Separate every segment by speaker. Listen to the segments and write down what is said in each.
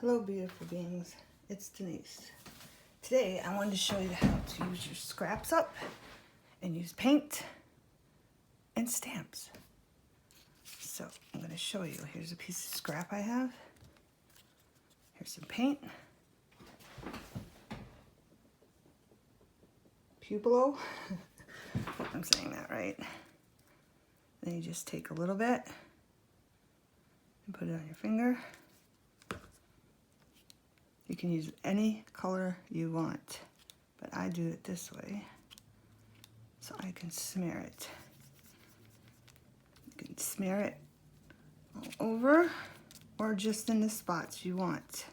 Speaker 1: Hello beautiful beings, it's Denise. Today I wanted to show you how to use your scraps up and use paint and stamps. So I'm going to show you. Here's a piece of scrap I have. Here's some paint. Pupilo. Hope I'm saying that right. Then you just take a little bit and put it on your finger. You can use any color you want, but I do it this way so I can smear it. You can smear it all over or just in the spots you want.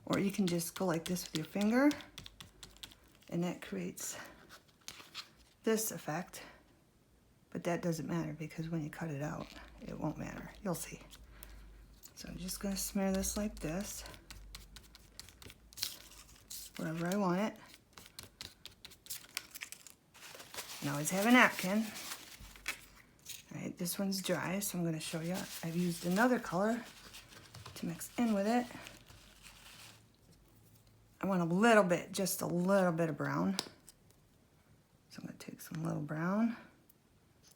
Speaker 1: Or you can just go like this with your finger, and that creates this effect. But that doesn't matter because when you cut it out, it won't matter. You'll see. So I'm just going to smear this like this, wherever I want it. And always have a napkin. All right, this one's dry, so I'm going to show you. I've used another color to mix in with it. I want a little bit, just a little bit of brown. So I'm going to take some little brown.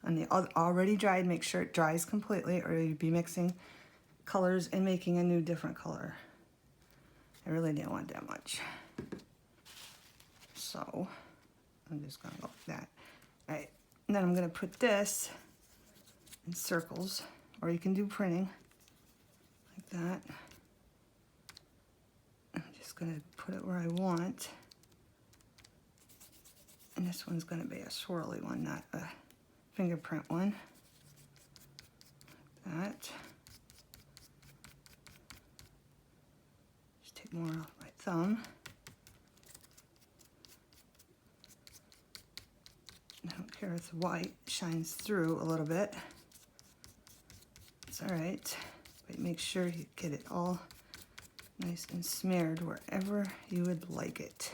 Speaker 1: On the already dried, make sure it dries completely or you'd be mixing colors and making a new different color. I really didn't want that much. So I'm just going to go like that. All right, and then I'm going to put this in circles, or you can do printing like that. I'm just going to put it where I want. And this one's going to be a swirly one, not a fingerprint one. Like that. Just take more off my thumb. I don't care if the white shines through a little bit. It's all right, but make sure you get it all nice and smeared wherever you would like it.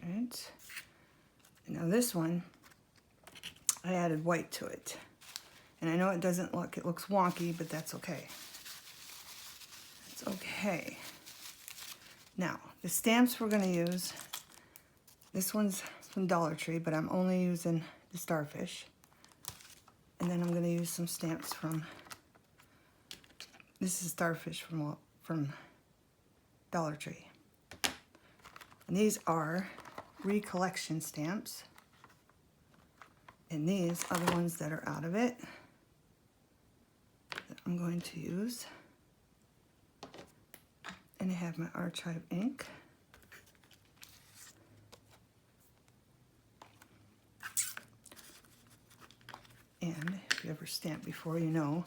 Speaker 1: All right. Now this one, I added white to it. And I know it doesn't look, it looks wonky, but that's okay. It's okay. Now, the stamps we're going to use, this one's from Dollar Tree, but I'm only using the starfish. And then I'm going to use some stamps from, this is starfish from Dollar Tree. And these are recollection stamps. And these are the ones that are out of it that I'm going to use. And I have my archive ink. And if you ever stamped before, you know,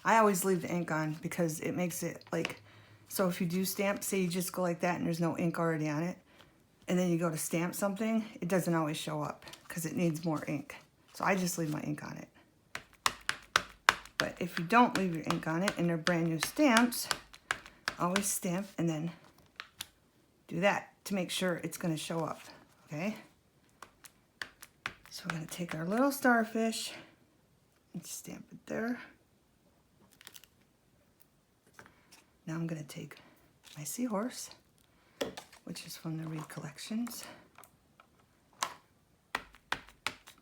Speaker 1: I always leave the ink on because it makes it like, so if you do stamp, say you just go like that and there's no ink already on it, and then you go to stamp something, it doesn't always show up because it needs more ink. So I just leave my ink on it. But if you don't leave your ink on it and they're brand new stamps, always stamp and then do that to make sure it's going to show up, okay? So we're going to take our little starfish and stamp it there. Now I'm going to take my seahorse, which is from the Reed Collections.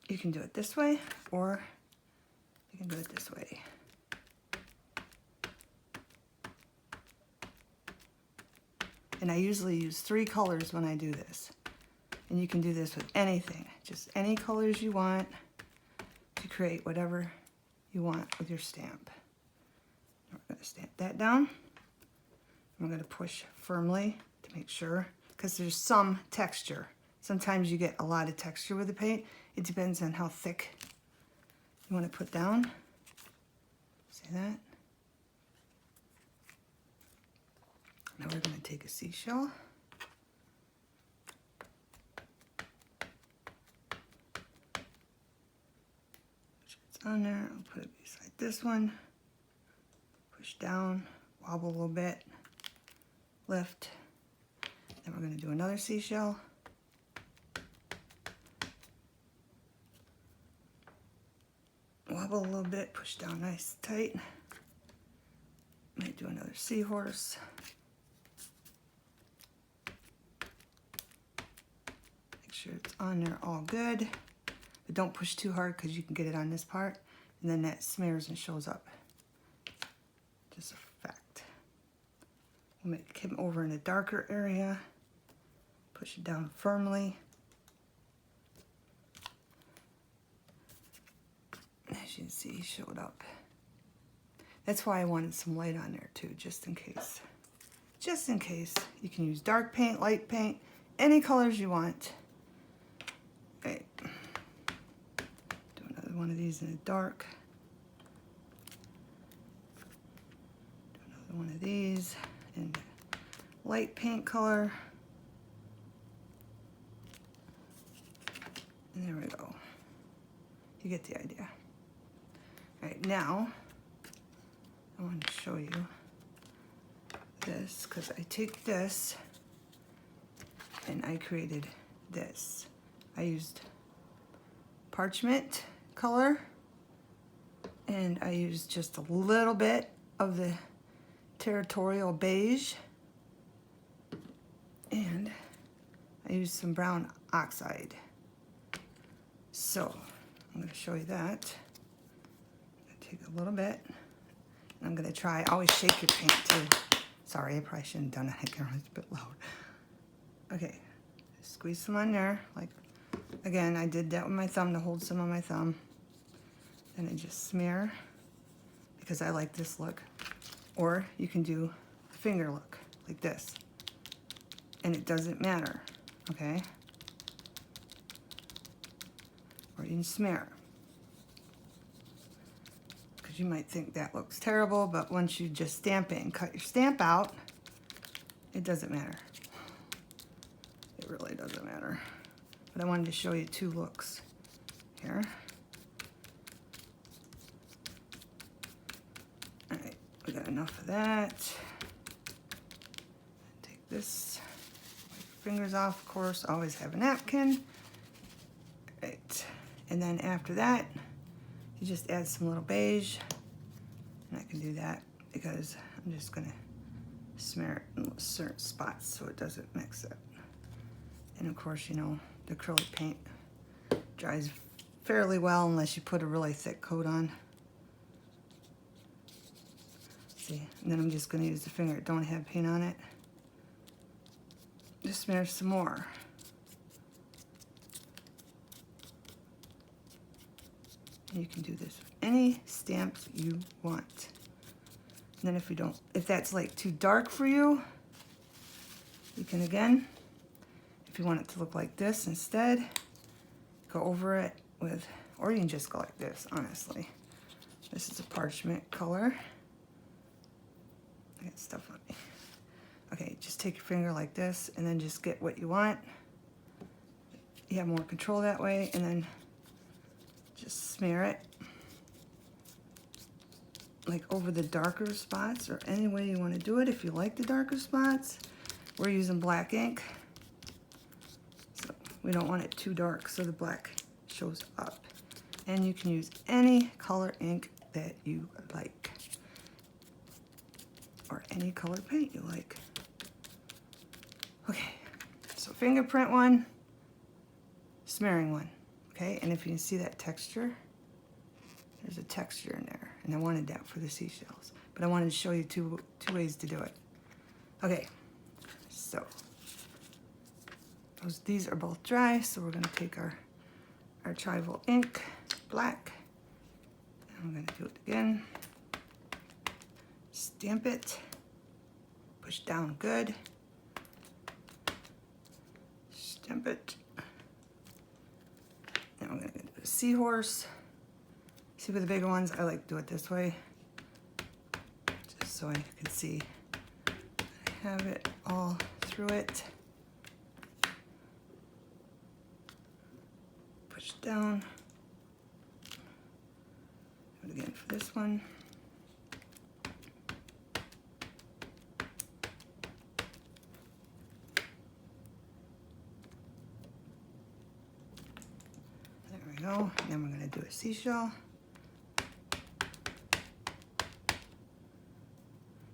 Speaker 1: You can do it this way, or you can do it this way. And I usually use 3 colors when I do this. And you can do this with anything, just any colors you want to create whatever you want with your stamp. We're going to stamp that down. I'm going to push firmly to make sure, because there's some texture. Sometimes you get a lot of texture with the paint. It depends on how thick you want to put down. See that? Now we're going to take a seashell. It's on there. I'll put it beside this one. Push down, wobble a little bit, lift. Then we're going to do another seashell. bubble a little bit, push down nice and tight. Might do another seahorse. Make sure it's on there all good, but don't push too hard because you can get it on this part, and then that smears and shows up. Just a fact. We'll make him over in a darker area. Push it down firmly. As you can see, he showed up. That's why I wanted some light on there too, just in case. Just in case. You can use dark paint, light paint, any colors you want. Okay. Do another one of these in the dark. Do another one of these in light paint color. And there we go. You get the idea. All right, now I want to show you this because I take this and I created this. I used parchment color and I used just a little bit of the territorial beige and I used some brown oxide. So I'm going to show you that. I'm going to take a little bit and I'm going to try, always shake your paint too. Sorry, I probably shouldn't have done it. I think it's a bit loud. Okay, squeeze some on there. Like, again, I did that with my thumb to hold some on my thumb. Then I just smear because I like this look. Or you can do the finger look like this. And it doesn't matter, okay? Or you can smear. Because you might think that looks terrible, but once you just stamp it and cut your stamp out, it doesn't matter. It really doesn't matter. But I wanted to show you two looks here. All right, we got enough of that. Take this, wipe your fingers off, of course, always have a napkin. Right, and then after that, you just add some little beige, and I can do that because I'm just gonna smear it in certain spots so it doesn't mix it. And of course, you know, the acrylic paint dries fairly well unless you put a really thick coat on. See, and then I'm just gonna use the finger that don't have paint on it. Just smear some more. You can do this with any stamps you want. And then if that's like too dark for you, you can again, if you want it to look like this instead, go over it with, or you can just go like this, honestly. This is a parchment color. I got stuff on me. Okay, just take your finger like this and then just get what you want. You have more control that way, and then just smear it like over the darker spots or any way you want to do it. If you like the darker spots, we're using black ink. So we don't want it too dark so the black shows up. And you can use any color ink that you like or any color paint you like. Okay, so fingerprint one, smearing one. Okay, and if you can see that texture, there's a texture in there, and I wanted that for the seashells, but I wanted to show you two ways to do it. Okay, so these are both dry, so we're going to take our archival ink, black, and I'm going to do it again. Stamp it, push down good, stamp it. Now I'm going to do a seahorse. See, with the bigger ones, I like to do it this way, just so I can see I have it all through it. Push down. Do it again for this one. There we go. And then we're going to do a seashell.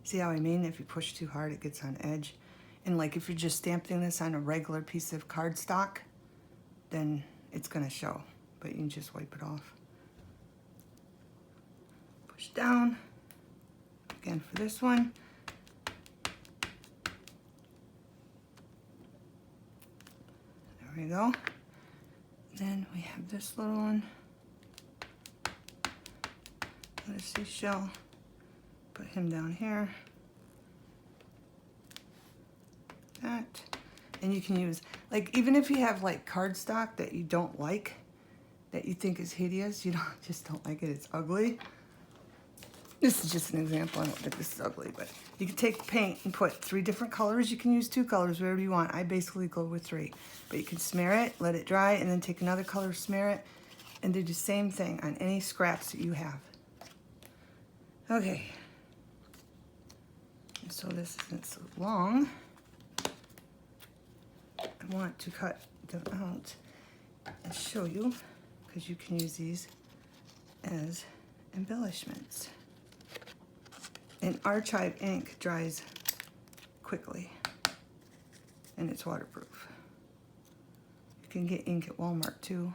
Speaker 1: See how I mean? If you push too hard, it gets on edge. And like if you're just stamping this on a regular piece of cardstock, then it's gonna show, but you can just wipe it off. Push down. Again for this one. There we go. Then we have this little one. Another seashell. Put him down here. That. And you can use, like, even if you have like cardstock that you don't like, that you think is hideous, you just don't like it, it's ugly. This is just an example. I don't think this is ugly, but you can take paint and put 3 different colors. You can use 2 colors, whatever you want. I basically go with 3. But you can smear it, let it dry, and then take another color, smear it, and do the same thing on any scraps that you have. Okay. And so this isn't so long. I want to cut them out and show you, because you can use these as embellishments. And Archive ink dries quickly, and it's waterproof. You can get ink at Walmart too,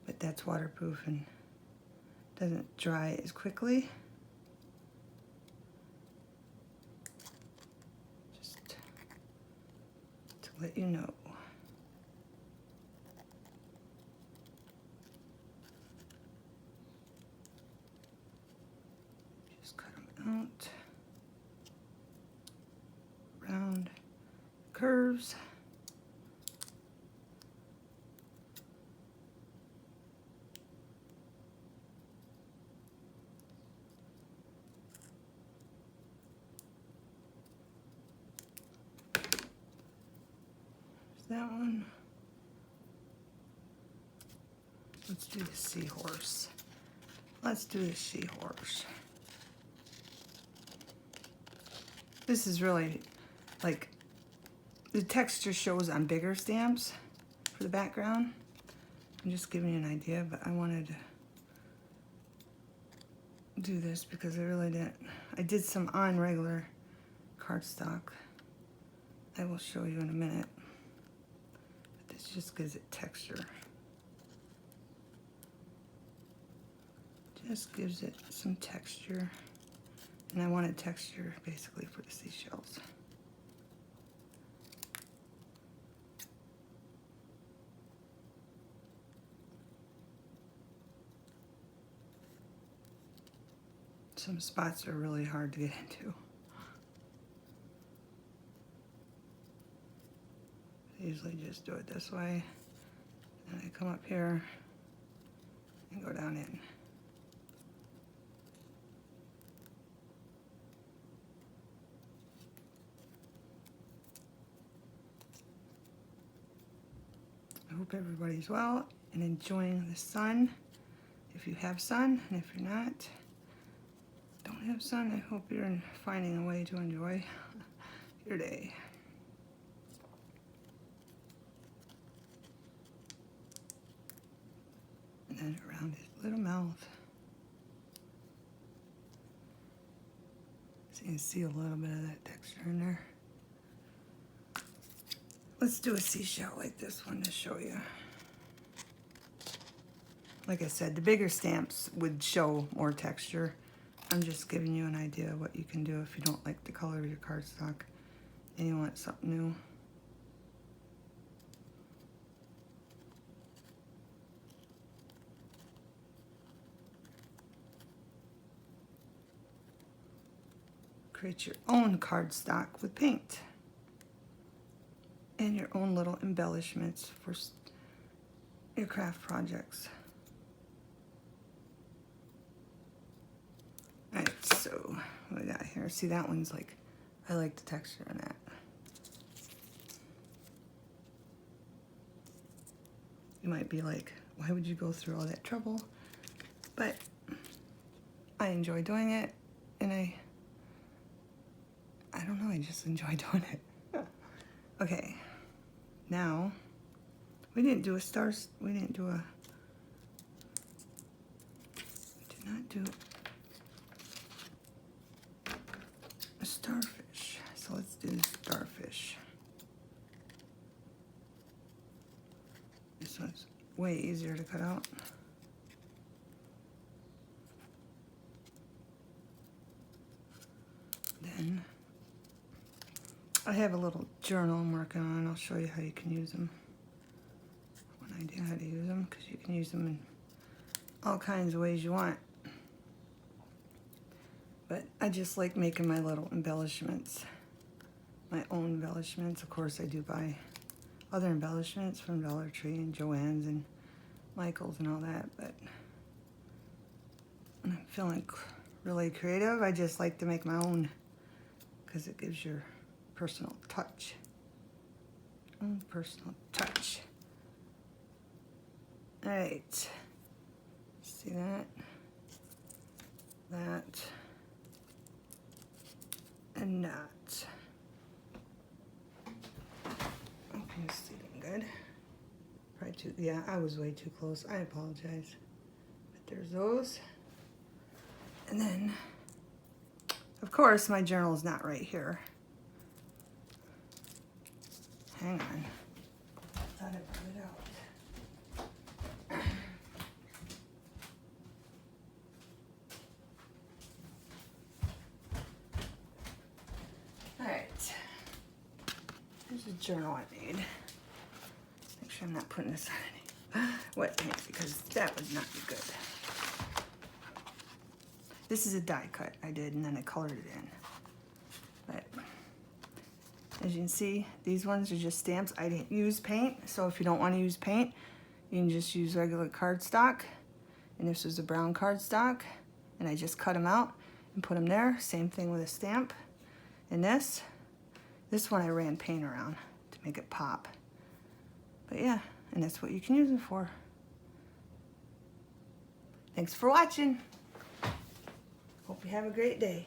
Speaker 1: but that's waterproof and doesn't dry as quickly. Just to let you know. Out, round curves. There's that one. Let's do the seahorse. Let's do the seahorse. This is really, like, the texture shows on bigger stamps for the background. I'm just giving you an idea, but I wanted to do this because I really didn't. I did some on regular cardstock. I will show you in a minute. But this just gives it texture. Just gives it some texture. And I wanted texture basically for the seashells. Some spots are really hard to get into. I usually just do it this way. And I come up here and go down in. I hope everybody's well and enjoying the sun. If you have sun, and if you're not, don't have sun, I hope you're finding a way to enjoy your day. And then around his little mouth. So you can see a little bit of that texture in there. Let's do a seashell like this one to show you. Like I said, the bigger stamps would show more texture. I'm just giving you an idea of what you can do if you don't like the color of your cardstock and you want something new. Create your own cardstock with paint. And your own little embellishments for your craft projects. Alright, so what we got here? See, that one's like, I like the texture on that. You might be like, why would you go through all that trouble? But I enjoy doing it, and I don't know, I just enjoy doing it. Okay. Now, we didn't do a stars, we did not do a starfish. So let's do the starfish. This one's way easier to cut out. Then I have a little journal I'm working on. I'll show you how you can use them. One idea how to use them, because you can use them in all kinds of ways you want. But I just like making my little embellishments, my own embellishments. Of course, I do buy other embellishments from Dollar Tree and Joann's and Michael's and all that, but when I'm feeling really creative, I just like to make my own because it gives your personal touch. Own personal touch. All right. See that? That. And that. Hope you see them good. Probably too, yeah, I was way too close. I apologize. But there's those. And then, of course, my journal is not right here. Hang on. I thought I put it out. Alright. Here's a journal I made. Make sure I'm not putting this on any wet paint because that would not be good. This is a die cut I did and then I colored it in. But as you can see, these ones are just stamps. I didn't use paint, so if you don't want to use paint, you can just use regular cardstock. And this was a brown cardstock, and I just cut them out and put them there. Same thing with a stamp. And this one I ran paint around to make it pop. But yeah, and that's what you can use them for. Thanks for watching. Hope you have a great day.